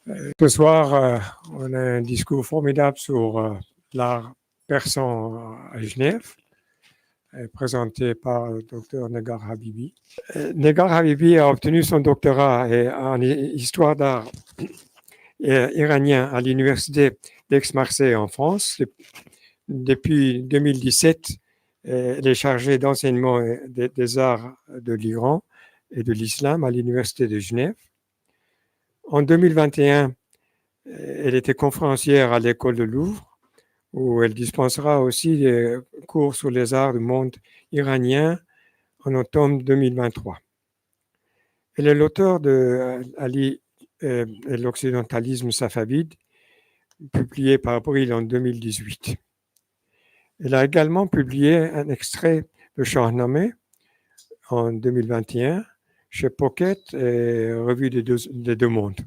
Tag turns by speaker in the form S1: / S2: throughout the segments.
S1: Ce soir, on a un discours formidable sur l'art persan à Genève, présenté par le docteur Negar Habibi. Negar Habibi a obtenu son doctorat en histoire d'art iranien à l'université d'Aix-Marseille en France. Depuis 2017, elle est chargée d'enseignement des arts de l'Iran et de l'islam à l'université de Genève. En 2021, elle était conférencière à l'école de Louvre, où elle dispensera aussi des cours sur les arts du monde iranien en automne 2023. Elle est l'auteur de Ali et l'occidentalisme safavide, publié par Brill en 2018. Elle a également publié un extrait de Shahnameh en 2021 chez Pocket et Revue des deux mondes.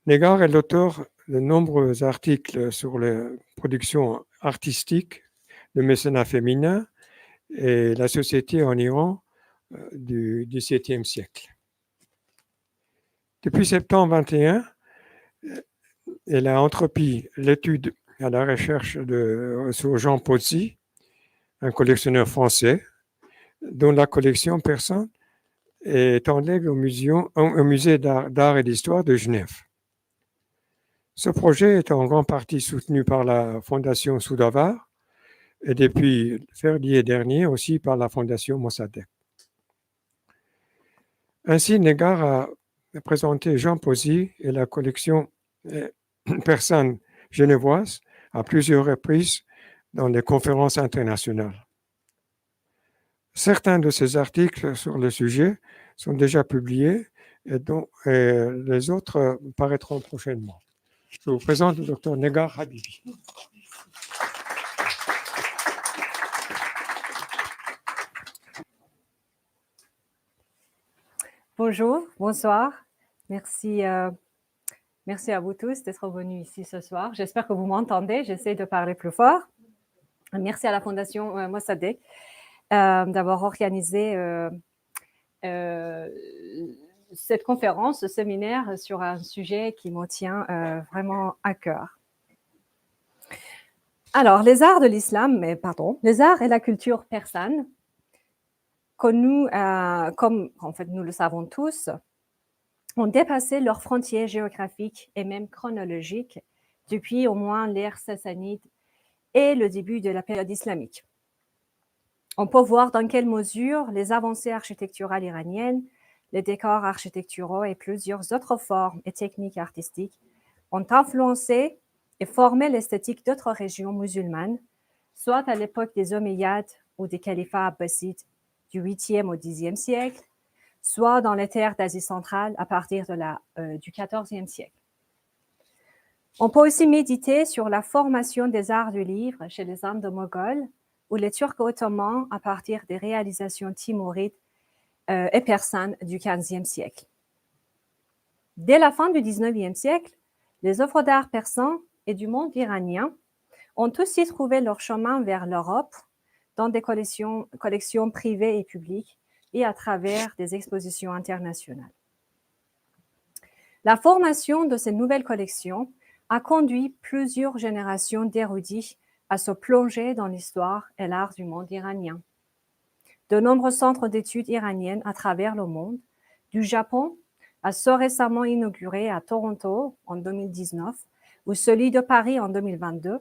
S1: Negar est l'auteur de nombreux articles sur les productions artistiques, le mécénat féminin et la société en Iran du XVIIe siècle. Depuis septembre 2021, elle a entrepris l'étude à la recherche sur Jean Pozzi, un collectionneur français, dont la collection persan est en legs au musée d'art et d'histoire de Genève. Ce projet est en grande partie soutenu par la Fondation Soudavar et depuis février dernier aussi par la Fondation Mossadegh. Ainsi, Negar a présenté Jean Pozzi et la collection persane genevoise à plusieurs reprises dans les conférences internationales. Certains de ces articles sur le sujet sont déjà publiés et les autres paraîtront prochainement. Je vous présente le docteur Negar Habibi.
S2: Bonjour, bonsoir. Merci à vous tous d'être venus ici ce soir. J'espère que vous m'entendez. J'essaie de parler plus fort. Merci à la Fondation Mossadegh d'avoir organisé cette conférence, ce séminaire sur un sujet qui me tient vraiment à cœur. Alors, les arts et la culture persane, connus comme en fait nous le savons tous, ont dépassé leurs frontières géographiques et même chronologiques depuis au moins l'ère sassanide et le début de la période islamique. On peut voir dans quelle mesure les avancées architecturales iraniennes, les décors architecturaux et plusieurs autres formes et techniques artistiques ont influencé et formé l'esthétique d'autres régions musulmanes, soit à l'époque des Omeyyades ou des califats abbassides du 8e au 10e siècle, soit dans les terres d'Asie centrale à partir du XIVe siècle. On peut aussi méditer sur la formation des arts du livre chez les Indes moghols ou les Turcs ottomans à partir des réalisations timurides et persanes du XVe siècle. Dès la fin du XIXe siècle, les œuvres d'art persans et du monde iranien ont aussi trouvé leur chemin vers l'Europe dans des collections privées et publiques et à travers des expositions internationales. La formation de ces nouvelles collections a conduit plusieurs générations d'érudits à se plonger dans l'histoire et l'art du monde iranien. De nombreux centres d'études iraniennes à travers le monde, du Japon à ceux récemment inauguré à Toronto en 2019 ou celui de Paris en 2022,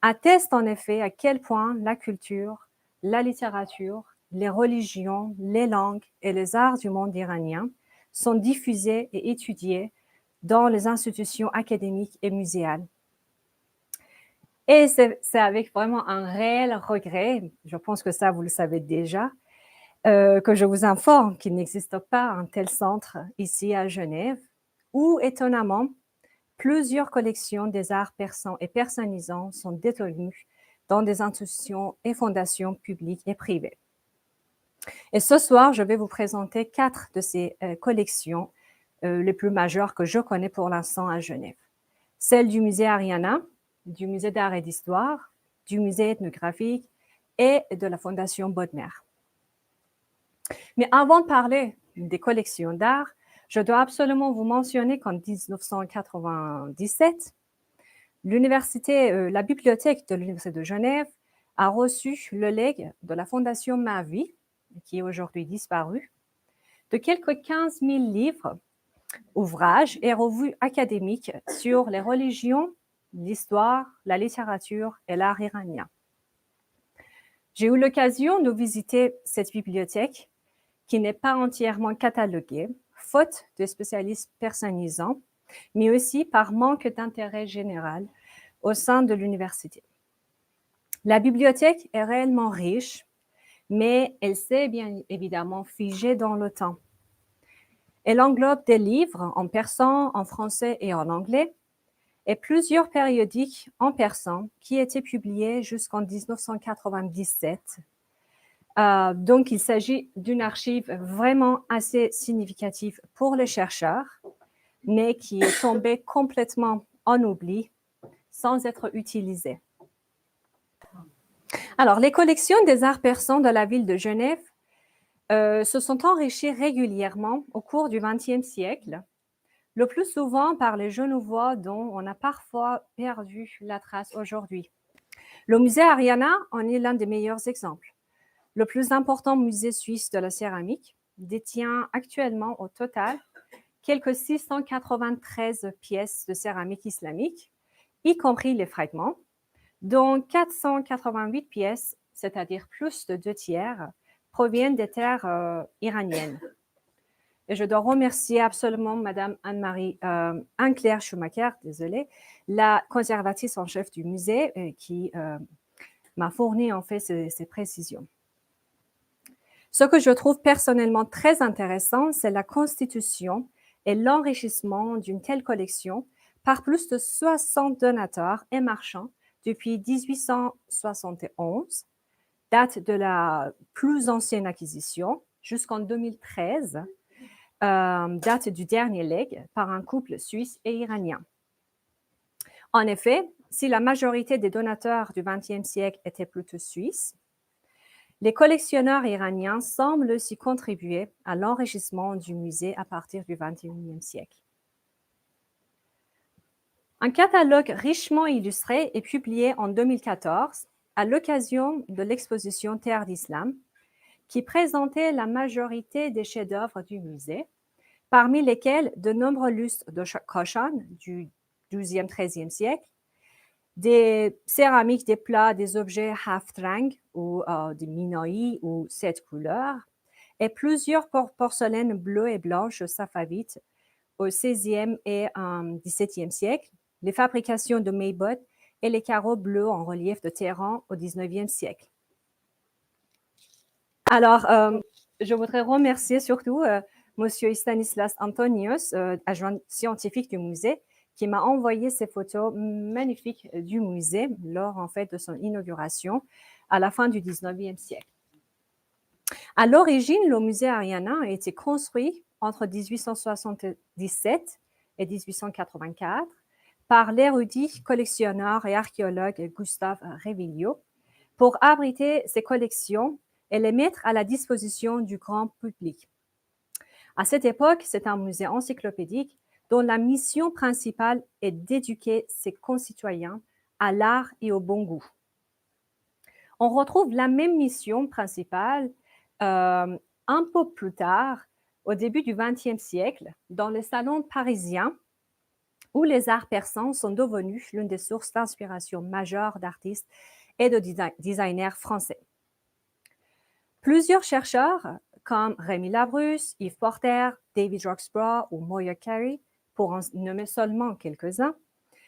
S2: attestent en effet à quel point la culture, la littérature, les religions, les langues et les arts du monde iranien sont diffusés et étudiés dans les institutions académiques et muséales. Et c'est avec vraiment un réel regret, je pense que ça vous le savez déjà, que je vous informe qu'il n'existe pas un tel centre ici à Genève, où étonnamment, plusieurs collections des arts persans et persanisants sont détenues dans des institutions et fondations publiques et privées. Et ce soir, je vais vous présenter 4 de ces collections les plus majeures que je connais pour l'instant à Genève. Celle du musée Ariana, du musée d'art et d'histoire, du musée ethnographique et de la fondation Bodmer. Mais avant de parler des collections d'art, Je dois absolument vous mentionner qu'en 1997, la bibliothèque de l'Université de Genève a reçu le legs de la Fondation Mavi, qui est aujourd'hui disparue, de quelques 15 000 livres, ouvrages et revues académiques sur les religions, l'histoire, la littérature et l'art iranien. J'ai eu l'occasion de visiter cette bibliothèque qui n'est pas entièrement cataloguée, faute de spécialistes personnalisants, mais aussi par manque d'intérêt général au sein de l'université. La bibliothèque est réellement riche, mais elle s'est bien évidemment figée dans le temps. Elle englobe des livres en persan, en français et en anglais, et plusieurs périodiques en persan qui étaient publiés jusqu'en 1997. Donc, il s'agit d'une archive vraiment assez significative pour les chercheurs, mais qui est tombée complètement en oubli sans être utilisée. Alors, les collections des arts persans de la ville de Genève se sont enrichies régulièrement au cours du XXe siècle, le plus souvent par les Genevois dont on a parfois perdu la trace aujourd'hui. Le musée Ariana en est l'un des meilleurs exemples. Le plus important musée suisse de la céramique détient actuellement au total quelques 693 pièces de céramique islamique, y compris les fragments, dont 488 pièces, c'est-à-dire plus de 2/3, proviennent des terres iraniennes. Et je dois remercier absolument Madame Anne-Claire Schumacher, désolée, la conservatrice en chef du musée, qui m'a fourni en fait ces précisions. Ce que je trouve personnellement très intéressant, c'est la constitution et l'enrichissement d'une telle collection par plus de 60 donateurs et marchands depuis 1871, date de la plus ancienne acquisition, jusqu'en 2013, date du dernier legs par un couple suisse et iranien. En effet, si la majorité des donateurs du XXe siècle étaient plutôt suisses, les collectionneurs iraniens semblent aussi contribuer à l'enrichissement du musée à partir du XXIe siècle. Un catalogue richement illustré est publié en 2014 à l'occasion de l'exposition Terre d'Islam, qui présentait la majorité des chefs-d'œuvre du musée, parmi lesquels de nombreux lustres de Koshan du XIIe, XIIIe siècle, des céramiques, des plats, des objets haftrang ou des minoi ou 7 couleurs, et plusieurs porcelaines bleues et blanches safavides au XVIe et XVIIe siècle, les fabrications de Maybot et les carreaux bleus en relief de Téhéran au XIXe siècle. Alors, je voudrais remercier surtout Monsieur Stanislas Antonius, adjoint scientifique du musée, qui m'a envoyé ces photos magnifiques du musée lors en fait de son inauguration à la fin du XIXe siècle. À l'origine, le musée Ariana a été construit entre 1877 et 1884 par l'érudit collectionneur et archéologue Gustave Révillot pour abriter ses collections et les mettre à la disposition du grand public. À cette époque, c'est un musée encyclopédique dont la mission principale est d'éduquer ses concitoyens à l'art et au bon goût. On retrouve la même mission principale un peu plus tard, au début du XXe siècle, dans les salons parisiens, où les arts persans sont devenus l'une des sources d'inspiration majeures d'artistes et de designers français. Plusieurs chercheurs, comme Rémi Labrusse, Yves Porter, David Roxburgh ou Moya Carey, pour en nommer seulement quelques-uns,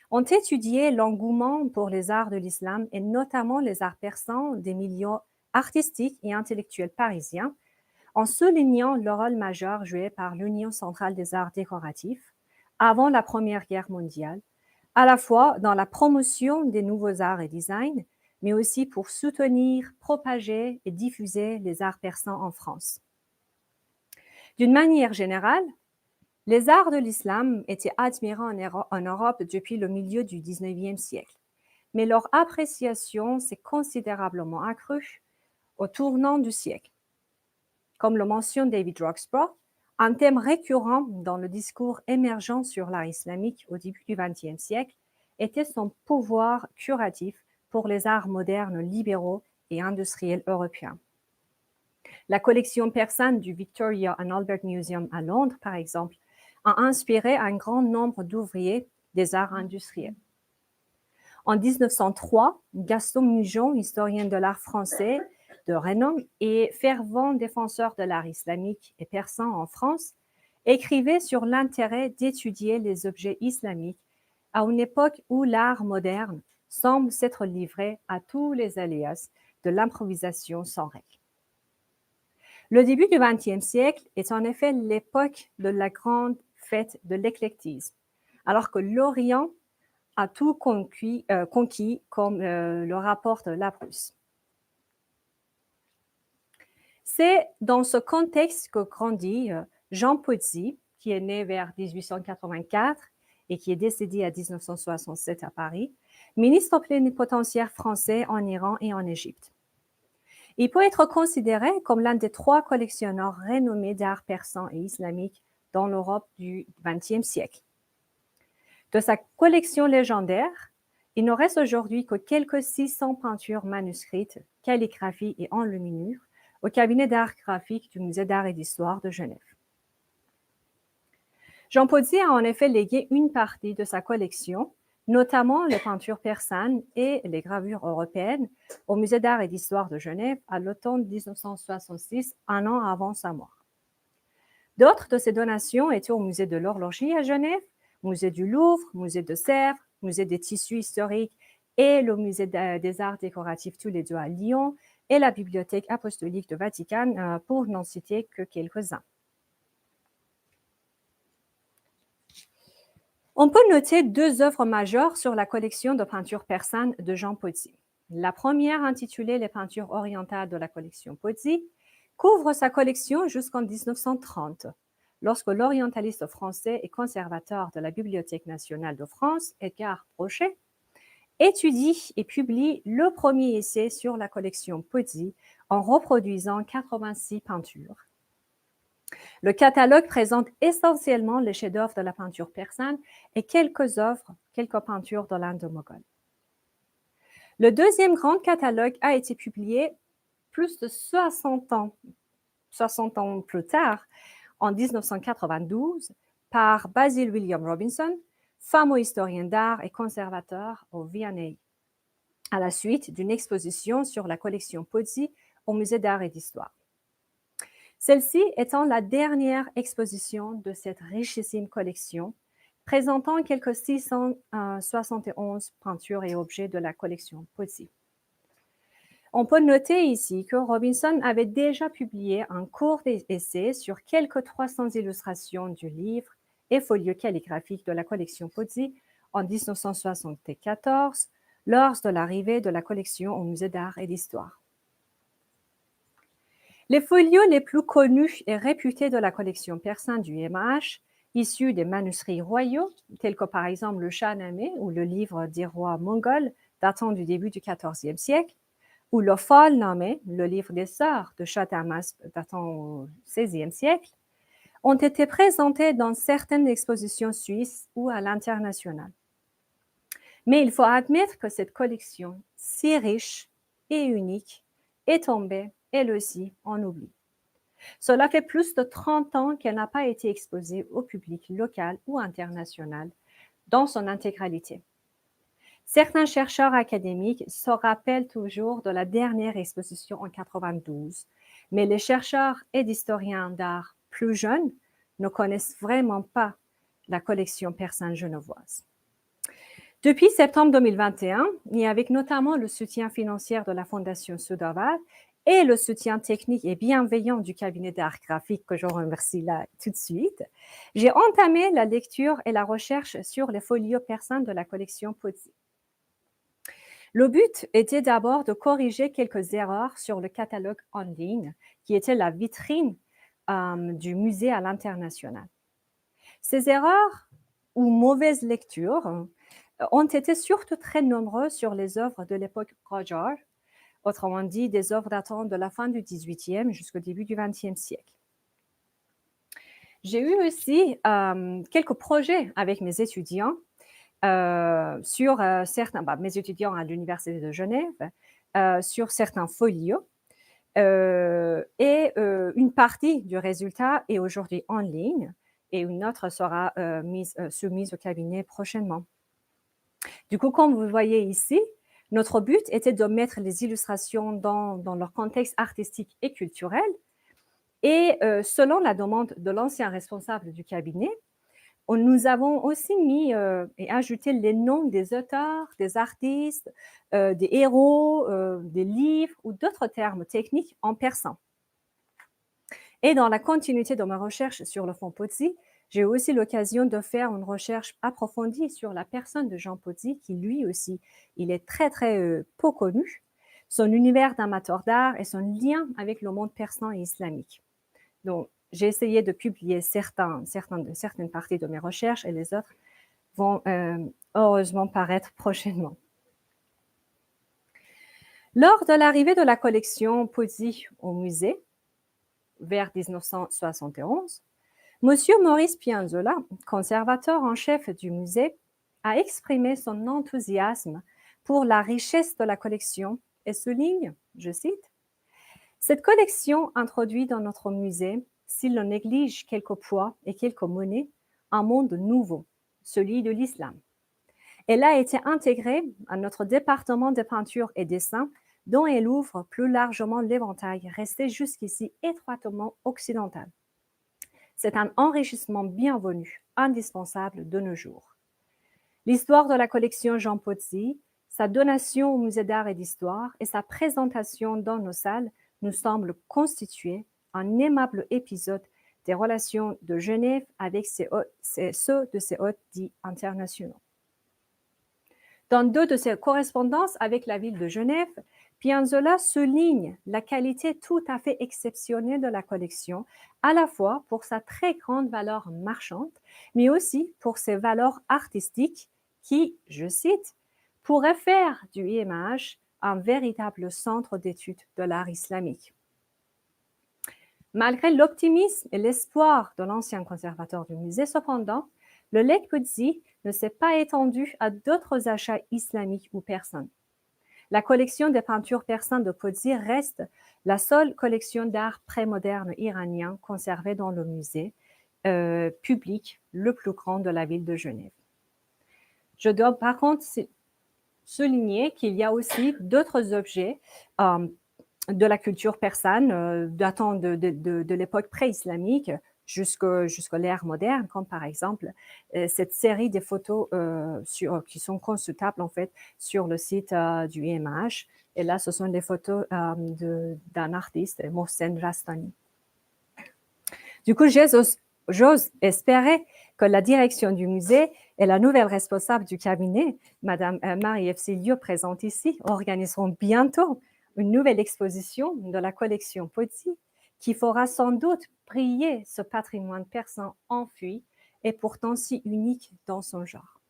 S2: ont étudié l'engouement pour les arts de l'islam et notamment les arts persans des milieux artistiques et intellectuels parisiens, en soulignant le rôle majeur joué par l'Union centrale des arts décoratifs avant la Première Guerre mondiale, à la fois dans la promotion des nouveaux arts et designs, mais aussi pour soutenir, propager et diffuser les arts persans en France. D'une manière générale, les arts de l'islam étaient admirés en Europe depuis le milieu du XIXe siècle, mais leur appréciation s'est considérablement accrue au tournant du siècle. Comme le mentionne David Roxburgh, Un thème récurrent dans le discours émergent sur l'art islamique au début du XXe siècle était son pouvoir curatif pour les arts modernes libéraux et industriels européens. La collection persane du Victoria and Albert Museum à Londres, par exemple, a inspiré un grand nombre d'ouvriers des arts industriels. En 1903, Gaston Mujon, historien de l'art français de renom et fervent défenseur de l'art islamique et persan en France, écrivait sur l'intérêt d'étudier les objets islamiques à une époque où l'art moderne semble s'être livré à tous les aléas de l'improvisation sans règle. Le début du XXe siècle est en effet l'époque de la grande fête de l'éclectisme, alors que l'Orient a tout conquis comme le rapporte Larousse. C'est dans ce contexte que grandit Jean Pozzi, qui est né vers 1884 et qui est décédé à 1967 à Paris, ministre plénipotentiaire français en Iran et en Égypte. Il peut être considéré comme l'un des 3 collectionneurs renommés d'art persan et islamique dans l'Europe du XXe siècle. De sa collection légendaire, il ne reste aujourd'hui que quelques 600 peintures manuscrites, calligraphies et enluminures au cabinet d'art graphique du Musée d'art et d'histoire de Genève. Jean Pozzi a en effet légué une partie de sa collection, notamment les peintures persanes et les gravures européennes, au Musée d'art et d'histoire de Genève à l'automne 1966, un an avant sa mort. D'autres de ces donations étaient au Musée de l'horlogerie à Genève, Musée du Louvre, Musée de Sèvres, Musée des tissus historiques et le Musée des arts décoratifs tous les deux à Lyon et la Bibliothèque apostolique de Vatican, pour n'en citer que quelques-uns. On peut noter 2 œuvres majeures sur la collection de peintures persanes de Jean Pozzi. La première, intitulée Les peintures orientales de la collection Pozzi, couvre sa collection jusqu'en 1930, lorsque l'orientaliste français et conservateur de la Bibliothèque nationale de France, Edgar Brochet, étudie et publie le premier essai sur la collection Pozzi en reproduisant 86 peintures. Le catalogue présente essentiellement les chefs-d'œuvre de la peinture persane et quelques peintures de l'Inde moghole. Le deuxième grand catalogue a été publié plus de 60 ans plus tard, en 1992, par Basil William Robinson, fameux historien d'art et conservateur au V&A, à la suite d'une exposition sur la collection Pozzi au Musée d'art et d'histoire. Celle-ci étant la dernière exposition de cette richissime collection, présentant quelques 671 peintures et objets de la collection Pozzi. On peut noter ici que Robinson avait déjà publié un court essai sur quelques 300 illustrations du livre et folios calligraphiques de la collection Pozzi en 1974, lors de l'arrivée de la collection au Musée d'art et d'histoire. Les folios les plus connus et réputés de la collection persane du MH, issus des manuscrits royaux, tels que par exemple le Shahnameh ou le livre des rois mongols datant du début du XIVe siècle, ou le Falnameh, le livre des sœurs de Shah Tahmasp datant au XVIe siècle, ont été présentés dans certaines expositions suisses ou à l'international. Mais il faut admettre que cette collection, si riche et unique, est tombée, elle aussi, en oubli. Cela fait plus de 30 ans qu'elle n'a pas été exposée au public local ou international dans son intégralité. Certains chercheurs académiques se rappellent toujours de la dernière exposition en 92, mais les chercheurs et historiens d'art plus jeunes ne connaissent vraiment pas la collection persane genevoise. Depuis septembre 2021, et avec notamment le soutien financier de la Fondation Sudaval et le soutien technique et bienveillant du cabinet d'art graphique que je remercie là tout de suite, j'ai entamé la lecture et la recherche sur les folios persanes de la collection Pozzi. Le but était d'abord de corriger quelques erreurs sur le catalogue en ligne, qui était la vitrine du musée à l'international. Ces erreurs ou mauvaises lectures ont été surtout très nombreuses sur les œuvres de l'époque Qajar, autrement dit des œuvres datant de la fin du XVIIIe jusqu'au début du XXe siècle. J'ai eu aussi quelques projets avec mes étudiants sur certains, mes étudiants à l'Université de Genève, sur certains folios. Et une partie du résultat est aujourd'hui en ligne et une autre sera soumise au cabinet prochainement. Du coup, comme vous voyez ici, notre but était de mettre les illustrations dans leur contexte artistique et culturel. Et selon la demande de l'ancien responsable du cabinet, nous avons aussi mis et ajouté les noms des auteurs, des artistes, des héros, des livres ou d'autres termes techniques en persan. Et dans la continuité de ma recherche sur le fonds Pozzi, j'ai eu aussi l'occasion de faire une recherche approfondie sur la personne de Jean Pozzi, qui lui aussi, il est très très peu connu, son univers d'amateur d'art et son lien avec le monde persan et islamique. Donc, j'ai essayé de publier certaines parties de mes recherches et les autres vont heureusement paraître prochainement. Lors de l'arrivée de la collection Pozzi au musée, vers 1971, Monsieur Maurice Pianzola, conservateur en chef du musée, a exprimé son enthousiasme pour la richesse de la collection et souligne, je cite, « Cette collection introduit dans notre musée, s'il le néglige quelques poids et quelques monnaies, un monde nouveau, celui de l'islam. Elle a été intégrée à notre département de peinture et dessin, dont elle ouvre plus largement l'éventail resté jusqu'ici étroitement occidental. C'est un enrichissement bienvenu, indispensable de nos jours. L'histoire de la collection Jean Pozzi, sa donation au musée d'art et d'histoire et sa présentation dans nos salles nous semblent constituer un aimable épisode des relations de Genève avec ceux de ses hôtes dits internationaux. Dans deux de ses correspondances avec la ville de Genève, Pianzola souligne la qualité tout à fait exceptionnelle de la collection, à la fois pour sa très grande valeur marchande, mais aussi pour ses valeurs artistiques qui, je cite, pourraient faire du IMH un véritable centre d'études de l'art islamique. Malgré l'optimisme et l'espoir de l'ancien conservateur du musée, cependant, le legs Pozzi ne s'est pas étendu à d'autres achats islamiques ou persans. La collection des peintures persanes de Pozzi reste la seule collection d'art pré-moderne iranien conservée dans le musée public le plus grand de la ville de Genève. Je dois par contre souligner qu'il y a aussi d'autres objets de la culture persane datant de l'époque pré-islamique jusqu'à l'ère moderne, comme par exemple cette série de photos qui sont consultables en fait sur le site du IMH. Et là, ce sont des photos d'un artiste, Mohsen Rastani. Du coup, j'ose espérer que la direction du musée et la nouvelle responsable du cabinet, Madame Marie-Ève Silio, présente ici, organiseront bientôt une nouvelle exposition de la collection Pozzi qui fera sans doute briller ce patrimoine persan enfui et pourtant si unique dans son genre.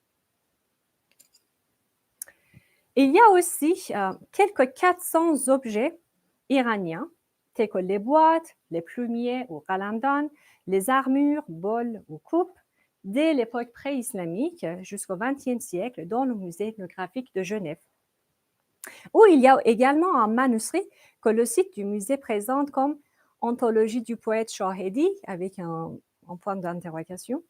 S2: Il y a aussi quelques 400 objets iraniens, tels que les boîtes, les plumiers ou qalamdan, les armures, bols ou coupes, dès l'époque pré-islamique jusqu'au XXe siècle dans le musée ethnographique de Genève, où il y a également un manuscrit que le site du musée présente comme Anthologie du poète Shahedi, avec un point d'interrogation,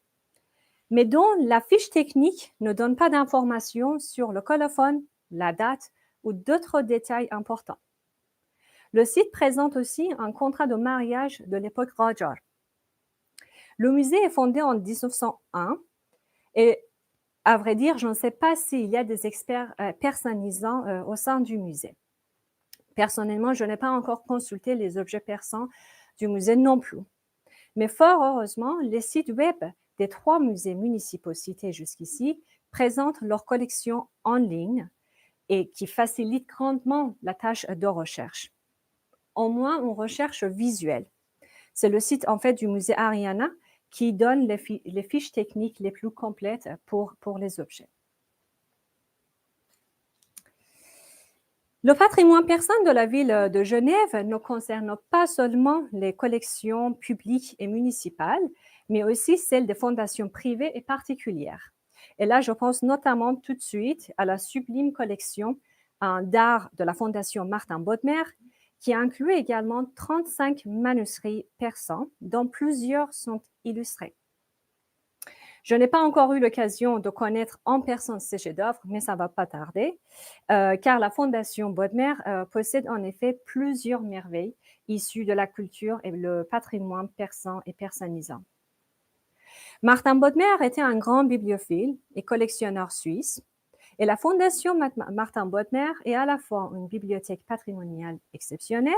S2: mais dont la fiche technique ne donne pas d'informations sur le colophone, la date ou d'autres détails importants. Le site présente aussi un contrat de mariage de l'époque Qajar. Le musée est fondé en 1901 et, à vrai dire, je ne sais pas s'il y a des experts persanisants au sein du musée. Personnellement, je n'ai pas encore consulté les objets persans du musée non plus. Mais fort heureusement, les sites web des 3 musées municipaux cités jusqu'ici présentent leurs collections en ligne et qui facilitent grandement la tâche de recherche. Au moins une recherche visuelle. C'est le site en fait du musée Ariana qui donne les fiches techniques les plus complètes pour les objets. Le patrimoine persan de la ville de Genève ne concerne pas seulement les collections publiques et municipales, mais aussi celle des fondations privées et particulières. Et là, je pense notamment tout de suite à la sublime collection d'art de la Fondation Martin Bodmer, qui inclut également 35 manuscrits persans, dont plusieurs sont illustrés. Je n'ai pas encore eu l'occasion de connaître en personne ces chefs-d'œuvre, mais ça ne va pas tarder, car la Fondation Bodmer possède en effet plusieurs merveilles issues de la culture et le patrimoine persan et persanisant. Martin Bodmer était un grand bibliophile et collectionneur suisse, et la Fondation Martin Bodmer est à la fois une bibliothèque patrimoniale exceptionnelle,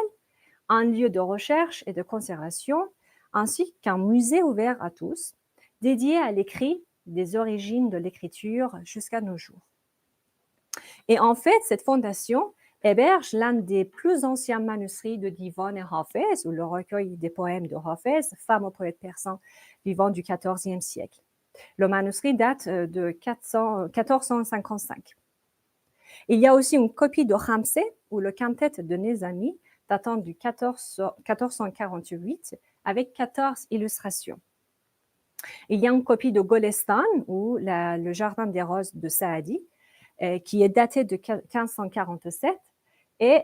S2: un lieu de recherche et de conservation, ainsi qu'un musée ouvert à tous, dédié à l'écrit des origines de l'écriture jusqu'à nos jours. Et en fait, cette fondation héberge l'un des plus anciens manuscrits de Divan et Hafez, ou le recueil des poèmes de Hafez, fameux poète persan vivant du XIVe siècle. Le manuscrit date de 1455. Il y a aussi une copie de Ramsay, ou le quintet de Nezami, datant du 1448, avec 14 illustrations. Il y a une copie de Golestan, ou le Jardin des Roses de Saadi, qui est daté de 1547 et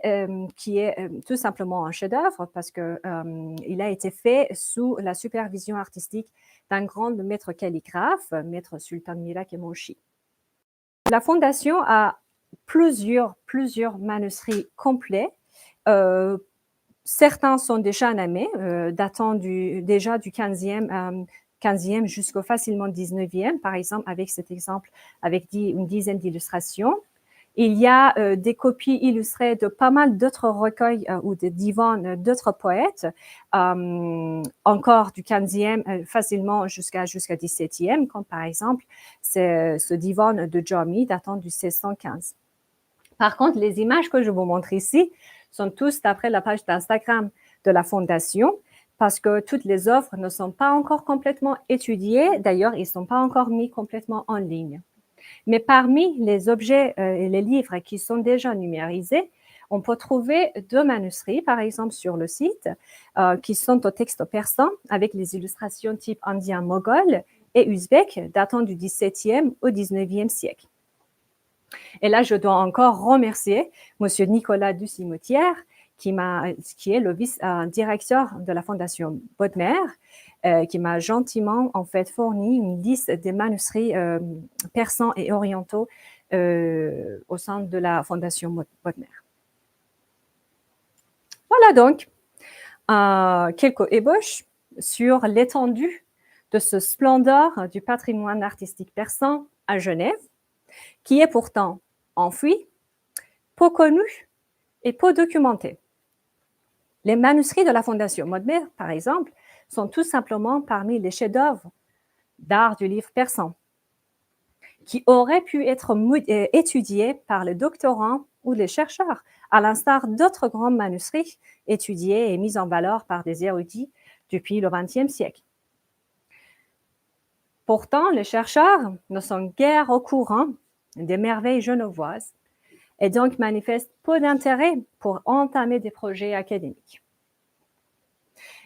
S2: qui est tout simplement un chef-d'œuvre parce qu'il a été fait sous la supervision artistique d'un grand maître calligraphe, maître Sultan Mira Kemoshi. La Fondation a plusieurs manuscrits complets. Certains sont déjà nommés, datant déjà du 15e jusqu'au facilement 19e, par exemple, avec cet exemple, avec une dizaine d'illustrations. Il y a des copies illustrées de pas mal d'autres recueils ou de divans d'autres poètes, encore du 15e, facilement jusqu'à 17e, comme par exemple ce divan de Jami datant du 1615. Par contre, les images que je vous montre ici sont tous d'après la page d'Instagram de la Fondation, parce que toutes les offres ne sont pas encore complètement étudiées. D'ailleurs, ils ne sont pas encore mis complètement en ligne. Mais parmi les objets et les livres qui sont déjà numérisés, on peut trouver 2 manuscrits, par exemple, sur le site, qui sont au texte persan, avec les illustrations type indien moghol et uzbek, datant du XVIIe au XIXe siècle. Et là, je dois encore remercier M. Nicolas Ducimotière, qui est le vice-directeur de la Fondation Bodmer, qui m'a gentiment en fait fourni une liste des manuscrits persans et orientaux au sein de la Fondation Bodmer. Voilà donc quelques ébauches sur l'étendue de ce splendeur du patrimoine artistique persan à Genève, qui est pourtant enfoui, peu connu et peu documenté. Les manuscrits de la Fondation Bodmer, par exemple, sont tout simplement parmi les chefs-d'œuvre d'art du livre persan, qui auraient pu être étudiés par les doctorants ou les chercheurs, à l'instar d'autres grands manuscrits étudiés et mis en valeur par des érudits depuis le XXe siècle. Pourtant, les chercheurs ne sont guère au courant des merveilles genevoises et donc manifestent peu d'intérêt pour entamer des projets académiques.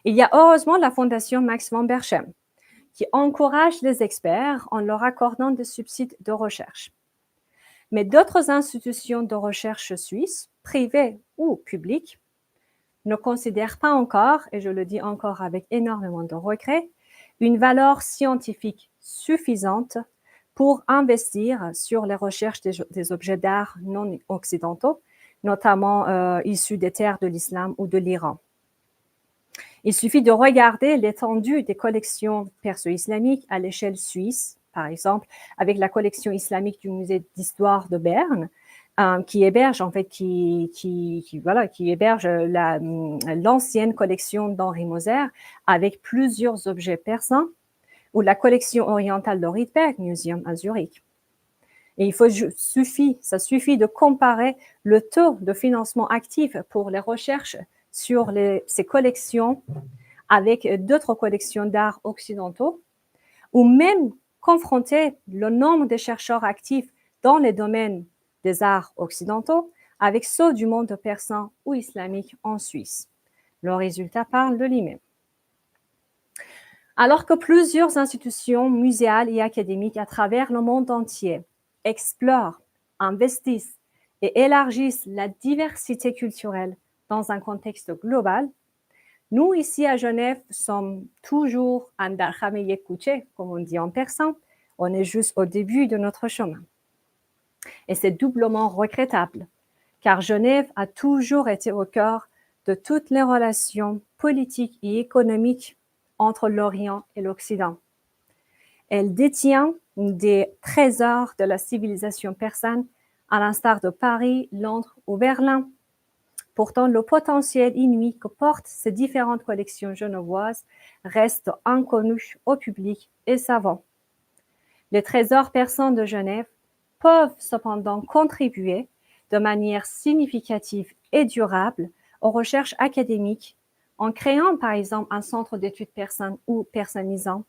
S2: Il y a heureusement la Fondation Max von Berchem, qui encourage les experts en leur accordant des subsides de recherche. Mais d'autres institutions de recherche suisses, privées ou publiques, ne considèrent pas encore, et je le dis encore avec énormément de regret, une valeur scientifique suffisante pour investir sur les recherches des objets d'art non occidentaux, notamment issus des terres de l'islam ou de l'Iran. Il suffit de regarder l'étendue des collections perso-islamiques à l'échelle suisse, par exemple, avec la collection islamique du musée d'histoire de Berne, qui héberge en fait, qui héberge l'ancienne collection d'Henri Moser avec plusieurs objets persans, ou la collection orientale de Rydberg Museum à Zurich. Et ça suffit de comparer le taux de financement actif pour les recherches sur ces collections avec d'autres collections d'art occidentaux, ou même confronter le nombre de chercheurs actifs dans les domaines des arts occidentaux avec ceux du monde persan ou islamique en Suisse. Le résultat parle de lui-même. Alors que plusieurs institutions muséales et académiques à travers le monde entier explorent, investissent et élargissent la diversité culturelle dans un contexte global, nous, ici à Genève, sommes toujours en darhameye kuche, comme on dit en persan. On est juste au début de notre chemin. Et c'est doublement regrettable, car Genève a toujours été au cœur de toutes les relations politiques et économiques entre l'Orient et l'Occident. Elle détient des trésors de la civilisation persane, à l'instar de Paris, Londres ou Berlin. Pourtant, le potentiel inouï que portent ces différentes collections genevoises reste inconnu au public et savant. Les trésors persans de Genève peuvent cependant contribuer de manière significative et durable aux recherches académiques en créant par exemple un centre d'études persanes ou persanisant,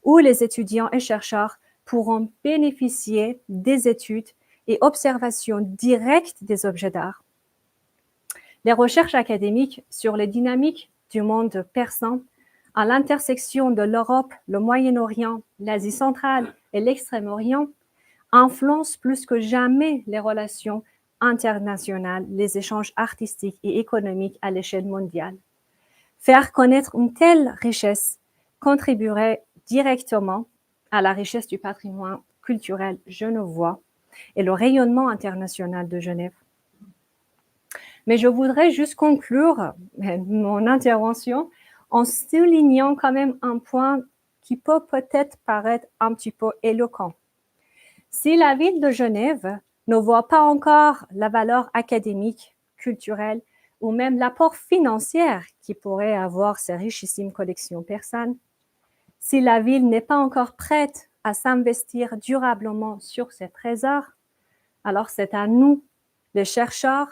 S2: où les étudiants et chercheurs pourront bénéficier des études et observations directes des objets d'art. Les recherches académiques sur les dynamiques du monde persan à l'intersection de l'Europe, le Moyen-Orient, l'Asie centrale et l'Extrême-Orient influencent plus que jamais les relations internationales, les échanges artistiques et économiques à l'échelle mondiale. Faire connaître une telle richesse contribuerait directement à la richesse du patrimoine culturel genevois et le rayonnement international de Genève. Mais je voudrais juste conclure mon intervention en soulignant quand même un point qui peut peut-être paraître un petit peu éloquent. Si la ville de Genève ne voit pas encore la valeur académique, culturelle ou même l'apport financier qui pourrait avoir ces richissimes collections persanes, si la ville n'est pas encore prête à s'investir durablement sur ces trésors, alors c'est à nous, les chercheurs,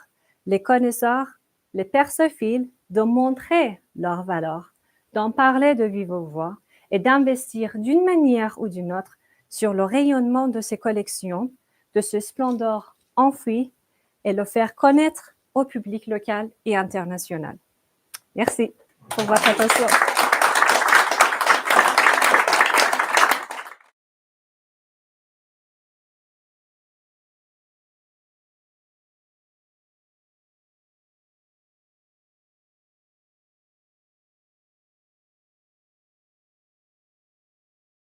S2: les connaisseurs, les persophiles, de montrer leur valeur, d'en parler de vive voix et d'investir d'une manière ou d'une autre sur le rayonnement de ces collections, de ce splendeur enfoui et le faire connaître au public local et international. Merci pour votre attention.